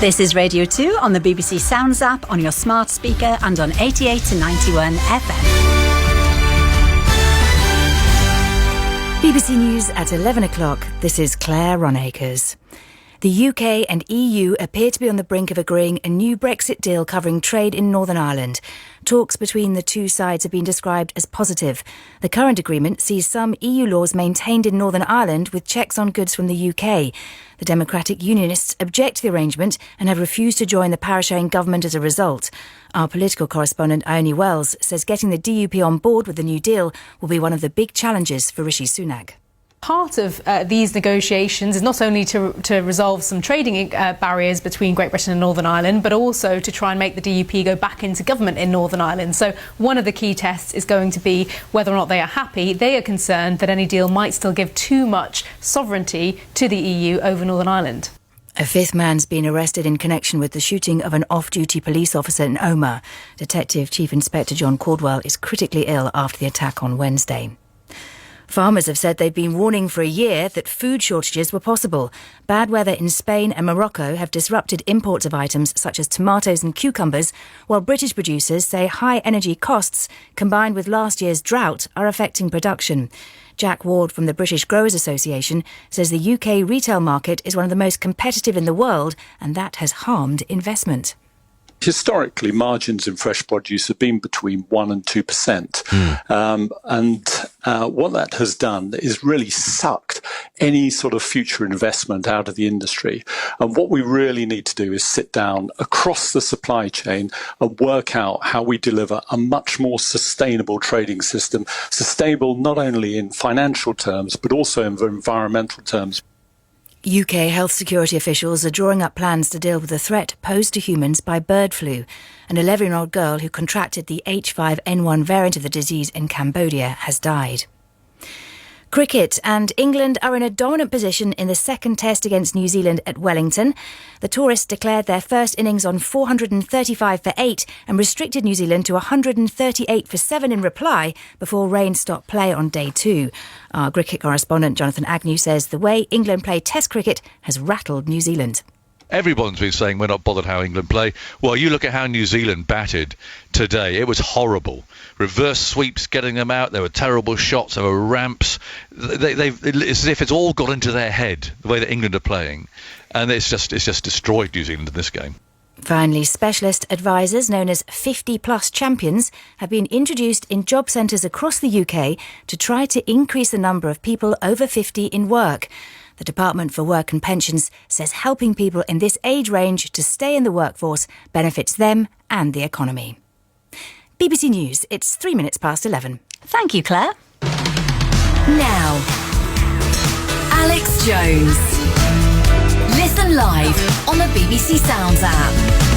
This is Radio 2 on the BBC Sounds app, on your smart speaker and on 88 to 91 FM. BBC News at 11 o'clock. This is Claire Ronacres. The UK and EU appear to be on the brink of agreeing a new Brexit deal covering trade in Northern Ireland. Talks between the two sides have been described as positive. The current agreement sees some EU laws maintained in Northern Ireland with checks on goods from the UK. The Democratic Unionists object to the arrangement and have refused to join the power-sharing government as a result. Our political correspondent Ione Wells says getting the DUP on board with the new deal will be one of the big challenges for Rishi Sunak. Part of these negotiations is not only to resolve some trading barriers between Great Britain and Northern Ireland, but also to try and make the DUP go back into government in Northern Ireland. So one of the key tests is going to be whether or not they are happy. They are concerned that any deal might still give too much sovereignty to the EU over Northern Ireland. A fifth man's been arrested in connection with the shooting of an off-duty police officer in Omagh. Detective Chief Inspector John Caldwell is critically ill after the attack on Wednesday. Farmers have said they've been warning for a year that food shortages were possible. Bad weather in Spain and Morocco have disrupted imports of items such as tomatoes and cucumbers, while British producers say high energy costs, combined with last year's drought, are affecting production. Jack Ward from the British Growers Association says the UK retail market is one of the most competitive in the world, and that has harmed investment. Historically, margins in fresh produce have been between 1% and 2%. What that has done is really sucked any sort of future investment out of the industry. And what we really need to do is sit down across the supply chain and work out how we deliver a much more sustainable trading system, sustainable not only in financial terms, but also in environmental terms. UK health security officials are drawing up plans to deal with the threat posed to humans by bird flu. An 11-year-old girl who contracted the H5N1 variant of the disease in Cambodia has died. Cricket, and England are in a dominant position in the second test against New Zealand at Wellington. The tourists declared their first innings on 435 for 8 and restricted New Zealand to 138 for 7 in reply before rain stopped play on day 2. Our cricket correspondent Jonathan Agnew says the way England play test cricket has rattled New Zealand. Everyone's been saying we're not bothered how England play. Well, you look at how New Zealand batted today. It was horrible. Reverse sweeps getting them out. There were terrible shots. There were ramps. It's as if it's all got into their head, the way that England are playing. And it's just destroyed New Zealand in this game. Finally, specialist advisors known as 50-plus champions have been introduced in job centres across the UK to try to increase the number of people over 50 in work. The Department for Work and Pensions says helping people in this age range to stay in the workforce benefits them and the economy. BBC News, it's 3 minutes past 11. Thank you, Claire. Now, Alex Jones. Listen live on the BBC Sounds app.